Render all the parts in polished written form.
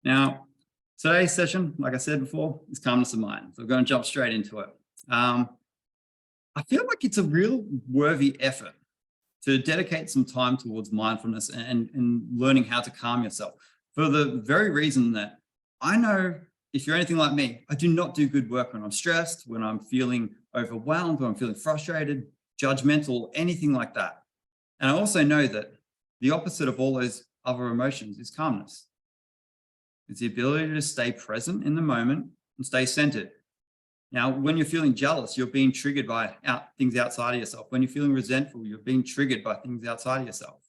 Now, today's session, like I said before, is calmness of mind. So we're going to jump straight into it. I feel like it's a real worthy effort to dedicate some time towards mindfulness and learning how to calm yourself, for the very reason that I know, if you're anything like me, I do not do good work when I'm stressed, when I'm feeling overwhelmed, when I'm feeling frustrated, judgmental, anything like that. And I also know that the opposite of all those other emotions is calmness. It's the ability to stay present in the moment and stay centered. Now, when you're feeling jealous, you're being triggered by things outside of yourself. When you're feeling resentful, you're being triggered by things outside of yourself.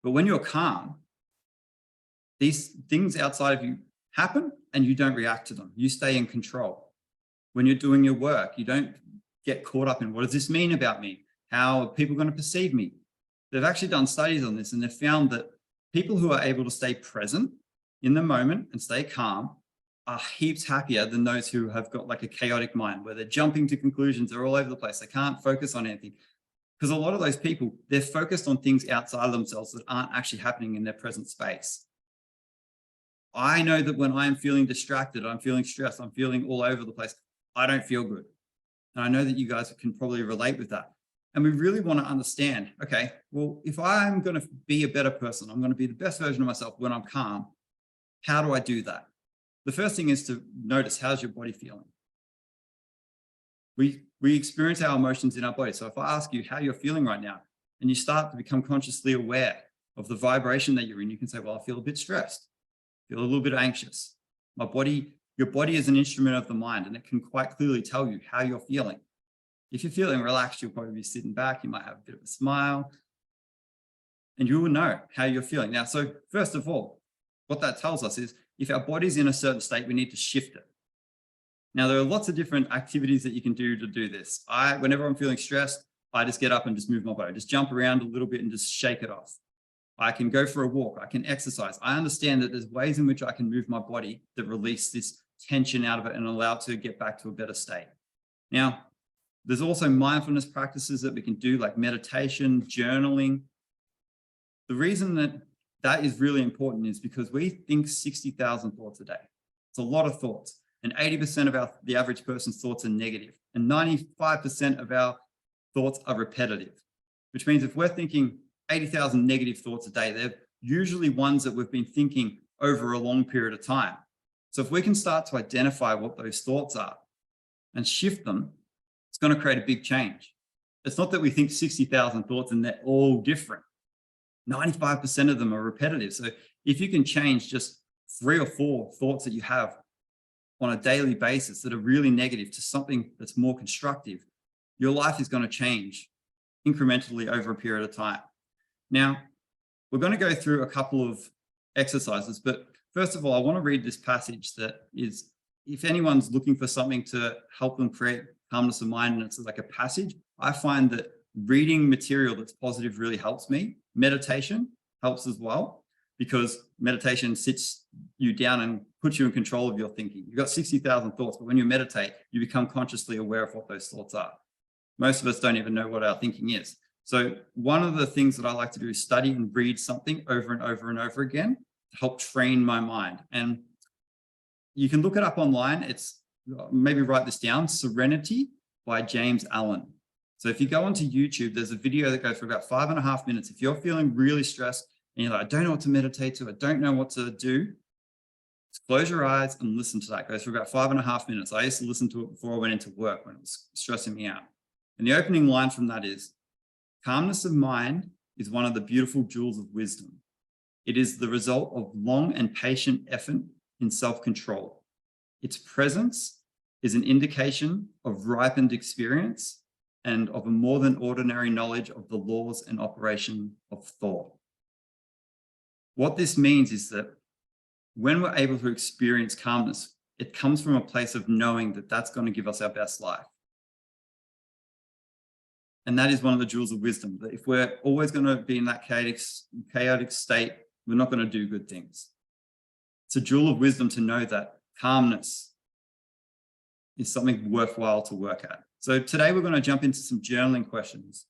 But when you're calm, these things outside of you happen and you don't react to them. You stay in control. When you're doing your work, you don't get caught up in, what does this mean about me? How are people going to perceive me? They've actually done studies on this, and they've found that people who are able to stay present in the moment and stay calm are heaps happier than those who have got like a chaotic mind, where they're jumping to conclusions, they're all over the place, they can't focus on anything. Because a lot of those people, they're focused on things outside of themselves that aren't actually happening in their present space. I know that when I'm feeling distracted, I'm feeling stressed, I'm feeling all over the place, I don't feel good. And I know that you guys can probably relate with that. And we really want to understand, okay, well, if I'm going to be a better person, I'm going to be the best version of myself when I'm calm, how do I do that? The first thing is to notice, how's your body feeling? We experience our emotions in our body. So if I ask you how you're feeling right now, and you start to become consciously aware of the vibration that you're in, you can say, well, I feel a bit stressed, feel a little bit anxious. Your body is an instrument of the mind, and it can quite clearly tell you how you're feeling. If you're feeling relaxed, you'll probably be sitting back, you might have a bit of a smile, and you will know how you're feeling. Now, so first of all, what that tells us is if our body's in a certain state, we need to shift it. Now, there are lots of different activities that you can do to do this. Whenever I'm feeling stressed, I just get up and just move my body, just jump around a little bit and just shake it off. I can go for a walk, I can exercise. I understand that there's ways in which I can move my body that release this tension out of it and allow it to get back to a better state. Now, there's also mindfulness practices that we can do, like meditation, journaling. The reason that that is really important is because we think 60,000 thoughts a day. It's a lot of thoughts. And 80% of the average person's thoughts are negative. And 95% of our thoughts are repetitive, which means if we're thinking 80,000 negative thoughts a day, they're usually ones that we've been thinking over a long period of time. So if we can start to identify what those thoughts are and shift them, it's going to create a big change. It's not that we think 60,000 thoughts and they're all different. 95% of them are repetitive. So if you can change just 3 or 4 thoughts that you have on a daily basis that are really negative to something that's more constructive, your life is going to change incrementally over a period of time. Now, we're going to go through a couple of exercises, but first of all, I want to read this passage that is, if anyone's looking for something to help them create calmness of mind, and it's like a passage, I find that reading material that's positive really helps me. Meditation helps as well, because meditation sits you down and puts you in control of your thinking. You've got 60,000 thoughts, but when you meditate, you become consciously aware of what those thoughts are. Most of us don't even know what our thinking is. So one of the things that I like to do is study and read something over and over and over again to help train my mind. And you can look it up online. It's, maybe write this down, Serenity by James Allen. So if you go onto YouTube, there's a video that goes for about 5.5 minutes. If you're feeling really stressed and you're like, I don't know what to meditate to, I don't know what to do, just close your eyes and listen to that. It goes for about 5.5 minutes. I used to listen to it before I went into work when it was stressing me out. And the opening line from that is, calmness of mind is one of the beautiful jewels of wisdom. It is the result of long and patient effort in self-control. Its presence is an indication of ripened experience and of a more than ordinary knowledge of the laws and operation of thought. What this means is that when we're able to experience calmness, it comes from a place of knowing that that's going to give us our best life. And that is one of the jewels of wisdom, that if we're always going to be in that chaotic state, we're not going to do good things. It's a jewel of wisdom to know that calmness is something worthwhile to work at. So today we're going to jump into some journaling questions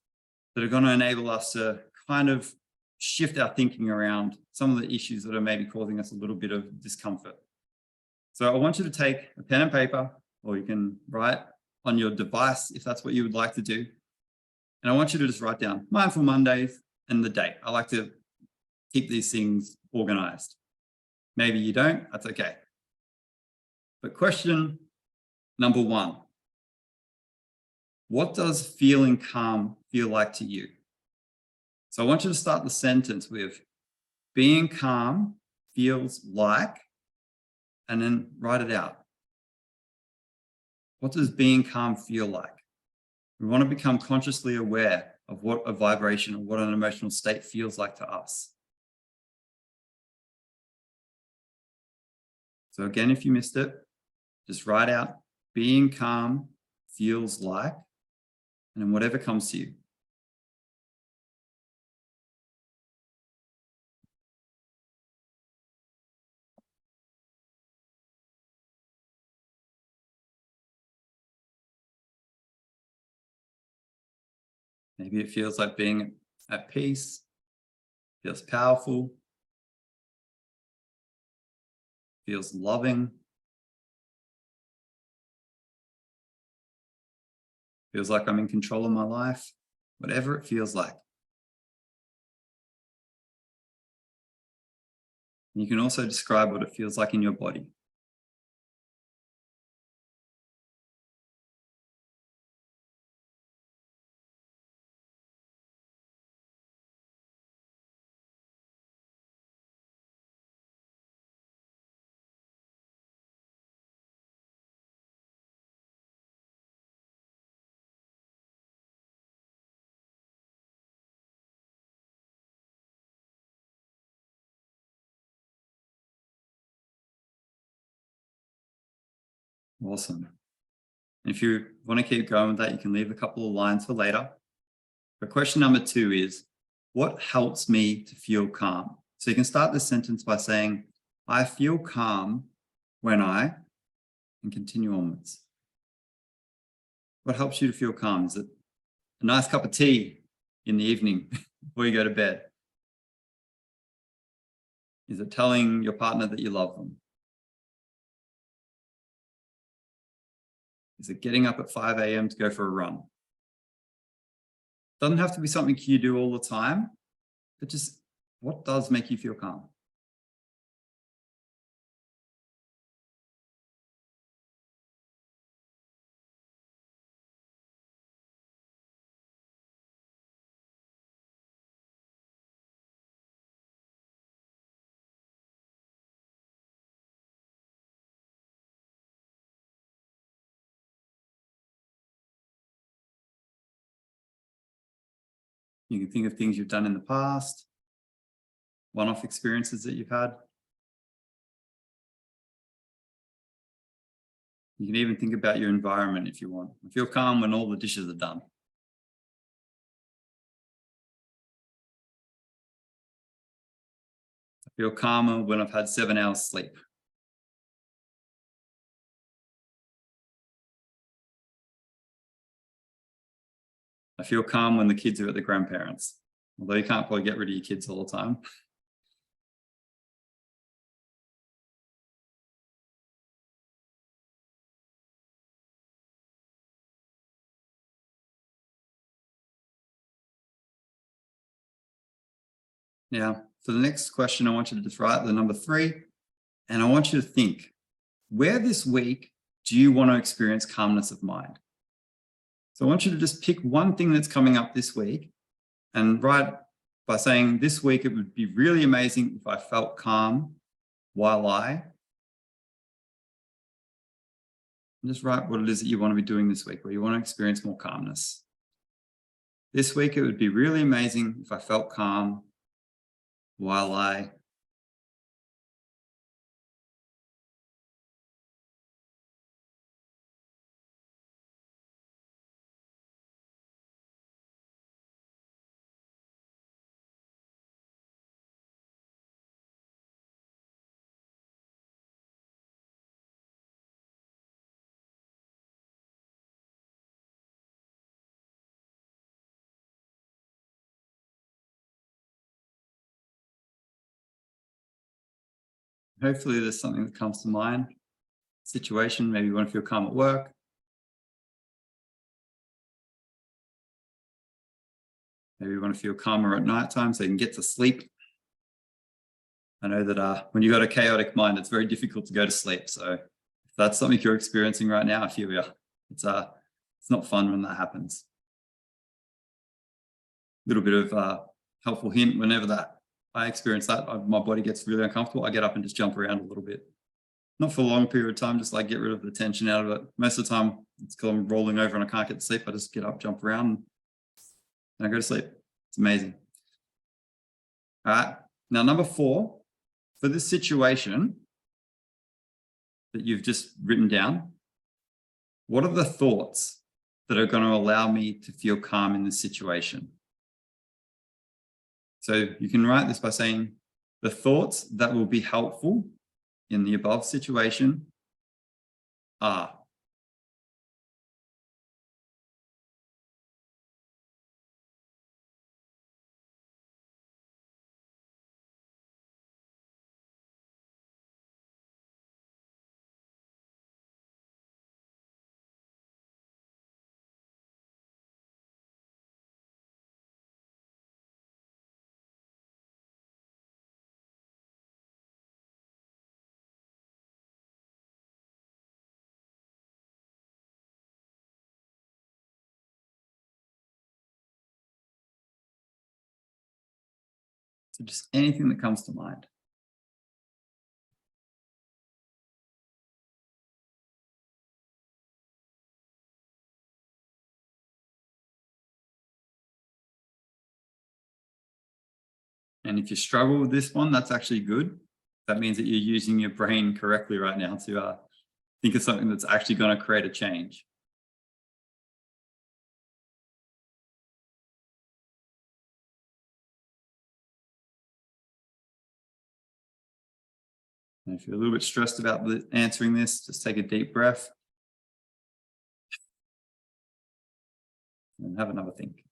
that are going to enable us to kind of shift our thinking around some of the issues that are maybe causing us a little bit of discomfort. So I want you to take a pen and paper, or you can write on your device if that's what you would like to do. And I want you to just write down Mindful Mondays and the date. I like to keep these things organized. Maybe you don't, that's okay. But question number 1, what does feeling calm feel like to you? So I want you to start the sentence with being calm feels like, and then write it out. What does being calm feel like? We want to become consciously aware of what a vibration or what an emotional state feels like to us. So again, if you missed it, just write out being calm feels like, and then whatever comes to you. Maybe it feels like being at peace, feels powerful, feels loving, feels like I'm in control of my life, whatever it feels like. You can also describe what it feels like in your body. Awesome. If you want to keep going with that, you can leave a couple of lines for later. But question number 2 is, what helps me to feel calm? So you can start this sentence by saying, I feel calm when I, and continue onwards. What helps you to feel calm? Is it a nice cup of tea in the evening before you go to bed? Is it telling your partner that you love them? Is it getting up at 5 a.m. to go for a run? Doesn't have to be something you do all the time, but just what does make you feel calm? You can think of things you've done in the past, one-off experiences that you've had. You can even think about your environment if you want. I feel calm when all the dishes are done. I feel calmer when I've had 7 hours sleep. I feel calm when the kids are at the grandparents, although you can't probably get rid of your kids all the time. Yeah. So the next question, I want you to just write the number 3, and I want you to think, where this week do you want to experience calmness of mind? So I want you to just pick one thing that's coming up this week and write by saying, this week it would be really amazing if I felt calm while I, and just write what it is that you want to be doing this week, where you want to experience more calmness. This week it would be really amazing if I felt calm while I, Hopefully there's something that comes to mind. Situation, maybe you want to feel calm at work. Maybe you want to feel calmer at nighttime so you can get to sleep. I know that when you've got a chaotic mind, it's very difficult to go to sleep. So if that's something you're experiencing right now, I feel you. It's not fun when that happens. Little bit of helpful hint, whenever that I experience that, my body gets really uncomfortable, I get up and just jump around a little bit. Not for a long period of time, just like get rid of the tension out of it. Most of the time, it's called I'm rolling over and I can't get to sleep. I just get up, jump around, and I go to sleep. It's amazing. All right. Now, number 4, for this situation that you've just written down, what are the thoughts that are going to allow me to feel calm in this situation? So you can write this by saying the thoughts that will be helpful in the above situation are. So just anything that comes to mind. And if you struggle with this one, that's actually good. That means that you're using your brain correctly right now to think of something that's actually going to create a change. And if you're a little bit stressed about answering this, just take a deep breath and have another think.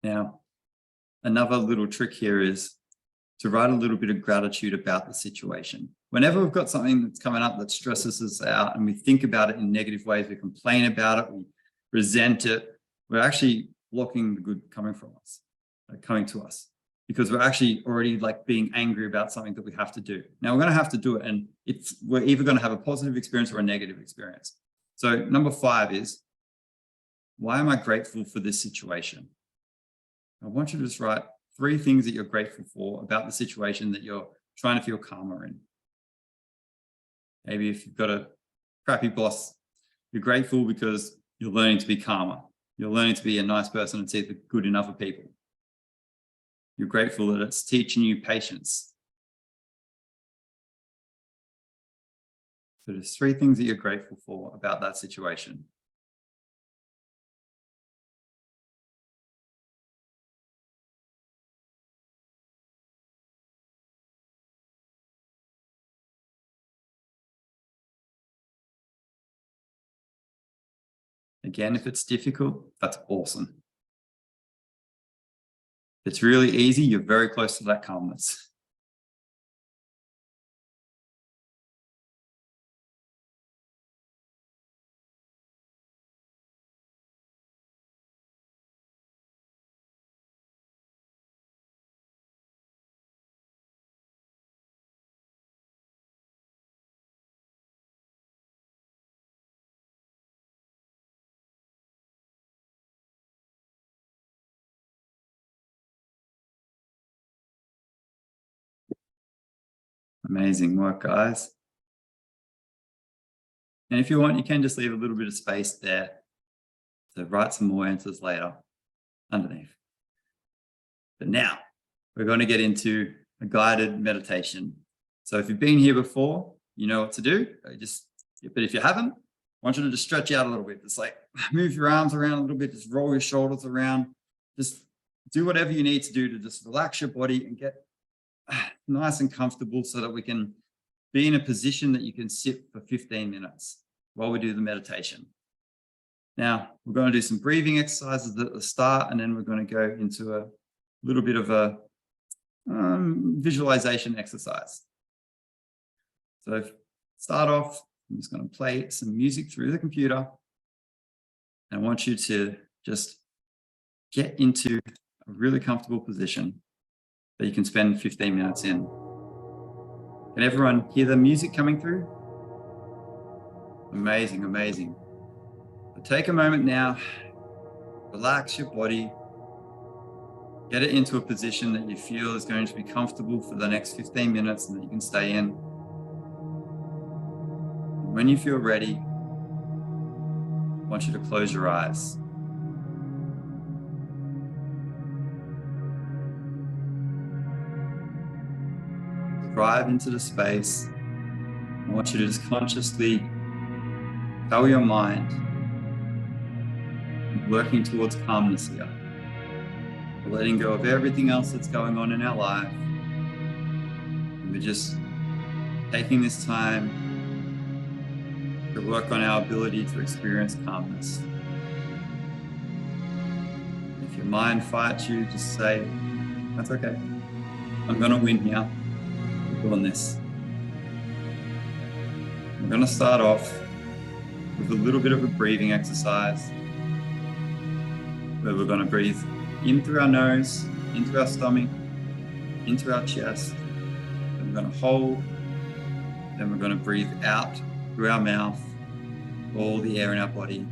Now, another little trick here is to write a little bit of gratitude about the situation. Whenever we've got something that's coming up that stresses us out and we think about it in negative ways, we complain about it, we resent it, we're actually blocking the good coming from us, coming to us, because we're actually already like being angry about something that we have to do. Now we're going to have to do it, and we're either going to have a positive experience or a negative experience. So number 5 is, why am I grateful for this situation? I want you to just write 3 things that you're grateful for about the situation that you're trying to feel calmer in. Maybe if you've got a crappy boss, you're grateful because you're learning to be calmer. You're learning to be a nice person and see the good in other people. You're grateful that it's teaching you patience. So there's 3 things that you're grateful for about that situation. Again, if it's difficult, that's awesome. If it's really easy, you're very close to that calmness. Amazing work, guys. And if you want, you can just leave a little bit of space there to write some more answers later underneath. But now we're going to get into a guided meditation. So if you've been here before, you know what to do. But if you haven't, want you to just stretch out a little bit. Just like move your arms around a little bit, just roll your shoulders around. Just do whatever you need to do to just relax your body and get nice and comfortable so that we can be in a position that you can sit for 15 minutes while we do the meditation. Now, we're going to do some breathing exercises at the start, and then we're going to go into a little bit of a visualization exercise. So start off, I'm just going to play some music through the computer. I want you to just get into a really comfortable position that you can spend 15 minutes in. Can everyone hear the music coming through? Amazing, amazing. But take a moment now, relax your body, get it into a position that you feel is going to be comfortable for the next 15 minutes and that you can stay in. And when you feel ready, I want you to close your eyes. Drive into the space. I want you to just consciously tell your mind, working towards calmness here. We're letting go of everything else that's going on in our life. And we're just taking this time to work on our ability to experience calmness. If your mind fights you, just say, that's okay. I'm going to win here. We're doing this. We're going to start off with a little bit of a breathing exercise where we're going to breathe in through our nose, into our stomach, into our chest. Then we're going to hold. Then we're going to breathe out through our mouth, all the air in our body.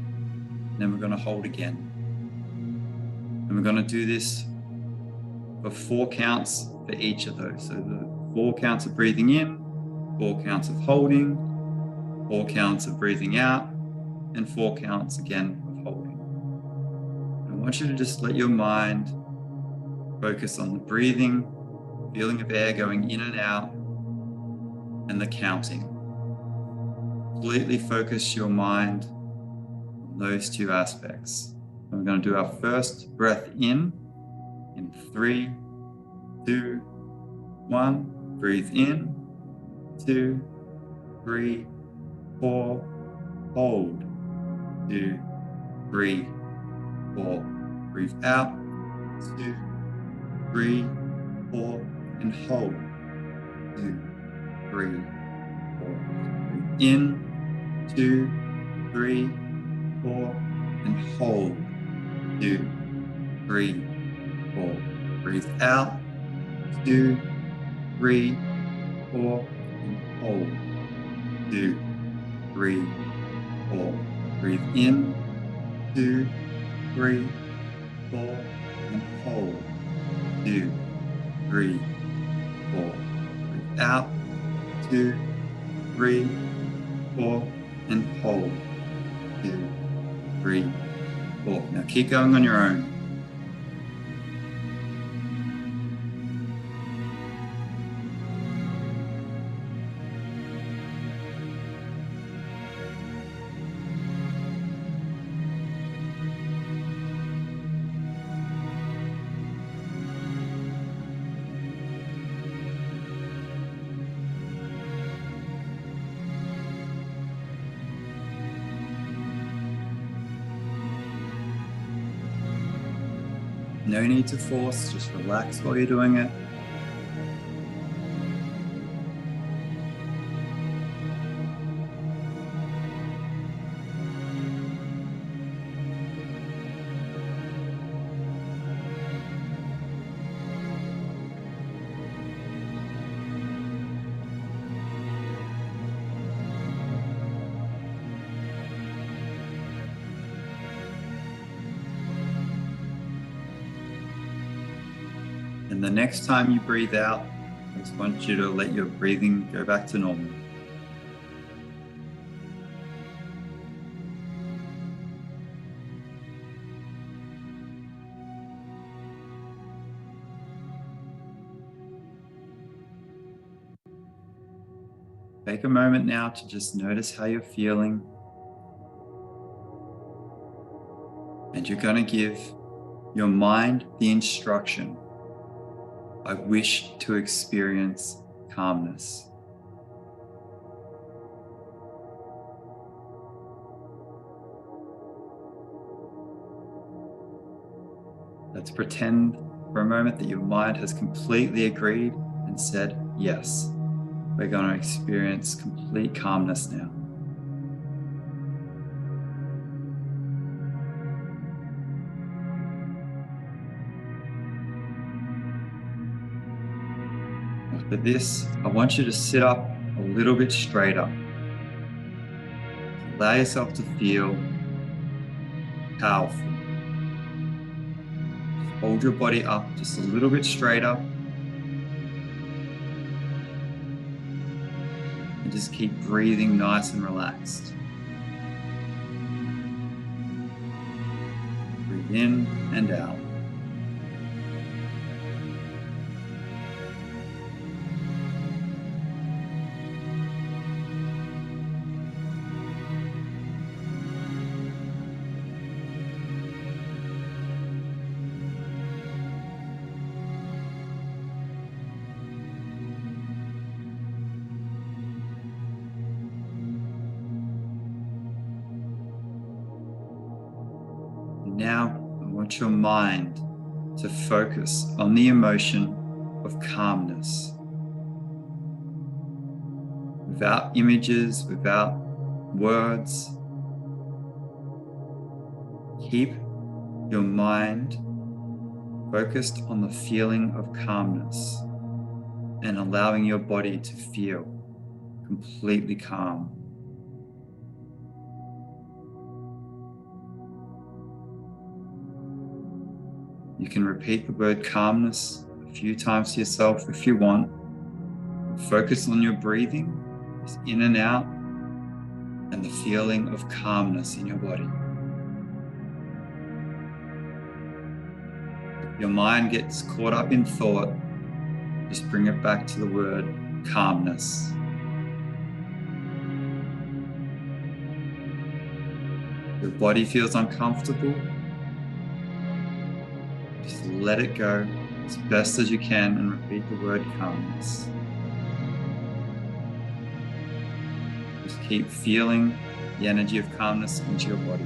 Then we're going to hold again. And we're going to do this for 4 counts for each of those. So the 4 counts of breathing in, 4 counts of holding, 4 counts of breathing out, and 4 counts again of holding. And I want you to just let your mind focus on the breathing, feeling of air going in and out, and the counting. Completely focus your mind on those 2 aspects. And we're going to do our first breath in 3, 2, 1. Breathe in, 2, 3, 4. Hold, 2, 3, 4. Breathe out, 2, 3, 4, and hold, 2, 3, 4. Breathe in, 2, 3, 4, and hold, 2, 3, 4. Breathe out, 2, 3, 4, and hold, 2, 3, 4. Breathe in, 2, 3, 4, and hold, 2, 3, 4. Breathe out, 2, 3, 4, and hold, 2, 3, 4. Now keep going on your own. No need to force, just relax while you're doing it. And the next time you breathe out, I just want you to let your breathing go back to normal. Take a moment now to just notice how you're feeling. And you're going to give your mind the instruction, I wish to experience calmness. Let's pretend for a moment that your mind has completely agreed and said, yes, we're going to experience complete calmness now. After this, I want you to sit up a little bit straighter. Allow yourself to feel powerful. Hold your body up just a little bit straighter. And just keep breathing nice and relaxed. Breathe in and out. Now, I want your mind to focus on the emotion of calmness. Without images, without words, keep your mind focused on the feeling of calmness and allowing your body to feel completely calm. You can repeat the word calmness a few times to yourself if you want. Focus on your breathing, just in and out, and the feeling of calmness in your body. If your mind gets caught up in thought, just bring it back to the word calmness. Your body feels uncomfortable. Just let it go as best as you can and repeat the word calmness. Just keep feeling the energy of calmness into your body.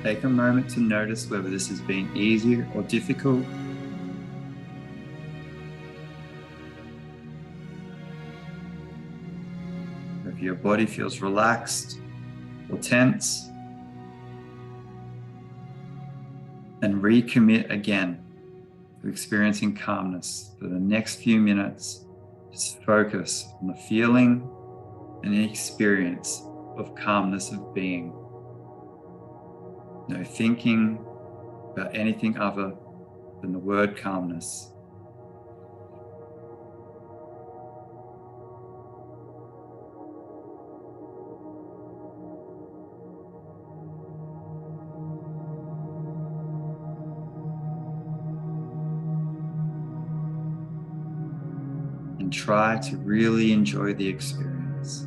Take a moment to notice whether this has been easy or difficult. If your body feels relaxed or tense, and recommit again to experiencing calmness for the next few minutes. Just focus on the feeling and the experience of calmness of being. No thinking about anything other than the word calmness. And try to really enjoy the experience.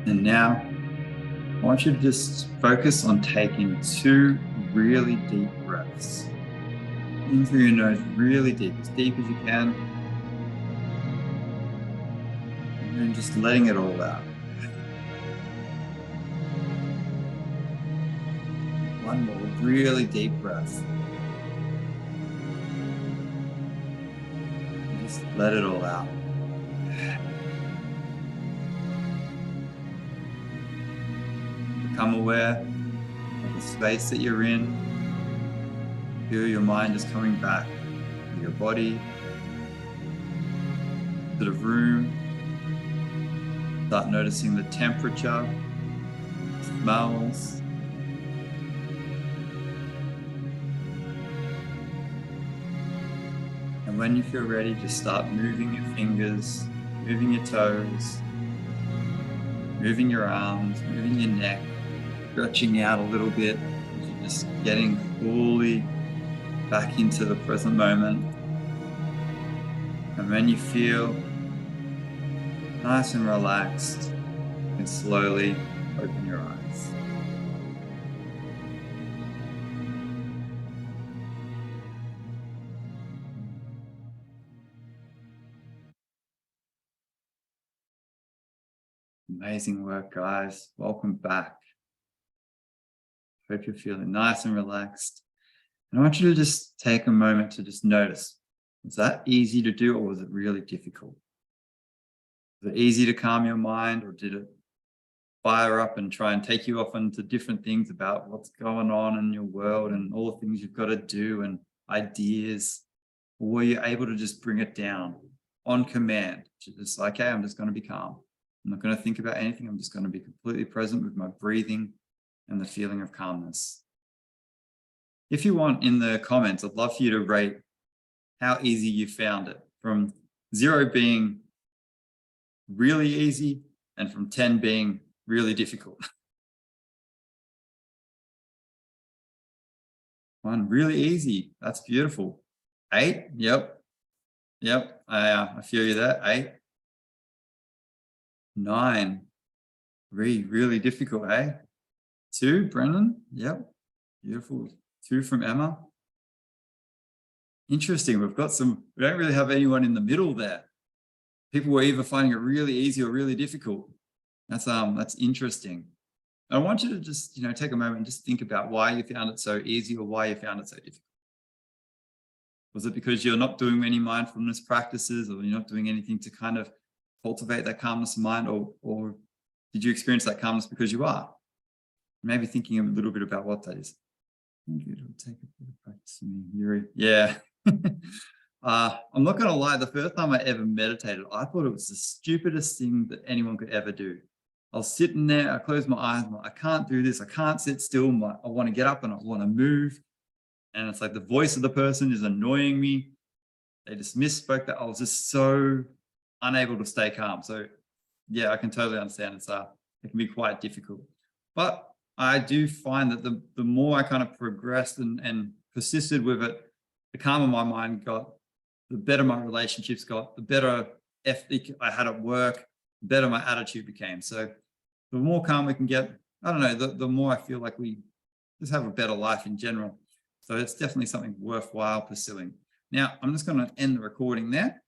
And now I want you to just focus on taking 2 really deep breaths. In through your nose really deep as you can. And then just letting it all out. One more really deep breath. And just let it all out. Become aware of the space that you're in. Feel your mind is coming back to your body, to the room. Start noticing the temperature, smells. And when you feel ready, just start moving your fingers, moving your toes, moving your arms, moving your neck, stretching out a little bit. You're just getting fully back into the present moment. And when you feel nice and relaxed, you can slowly open your eyes. Amazing work, guys. Welcome back. Hope you're feeling nice and relaxed. And I want you to just take a moment to just notice, was that easy to do or was it really difficult? Was it easy to calm your mind or did it fire up and try and take you off into different things about what's going on in your world and all the things you've got to do and ideas? Or were you able to just bring it down on command? Just like, hey, I'm just going to be calm. I'm not going to think about anything. I'm just going to be completely present with my breathing and the feeling of calmness. If you want, in the comments, I'd love for you to rate how easy you found it, from 0 being really easy and from 10 being really difficult. 1, really easy. That's beautiful. 8, yep. I feel you there. 8. 9, really difficult, eh? 2, Brennan. Yep, beautiful. 2 from Emma. Interesting. We don't really have anyone in the middle there. People were either finding it really easy or really difficult. That's interesting. I want you to just, take a moment and just think about why you found it so easy or why you found it so difficult. Was it because you're not doing any mindfulness practices or you're not doing anything to kind of cultivate that calmness of mind, or did you experience that calmness because you are? Maybe thinking a little bit about what that is. It'll take a bit of practice, Yuri. Yeah. I'm not going to lie. The first time I ever meditated, I thought it was the stupidest thing that anyone could ever do. I was sitting there, I closed my eyes, I can't do this. I can't sit still. I want to get up and I want to move. And it's like the voice of the person is annoying me. They just misspoke that. I was just so unable to stay calm. So yeah, I can totally understand it can be quite difficult. But I do find that the more I kind of progressed and persisted with it, the calmer my mind got, the better my relationships got, the better ethic I had at work, the better my attitude became. So the more calm we can get, I don't know, the more I feel like we just have a better life in general. So it's definitely something worthwhile pursuing. Now, I'm just going to end the recording there.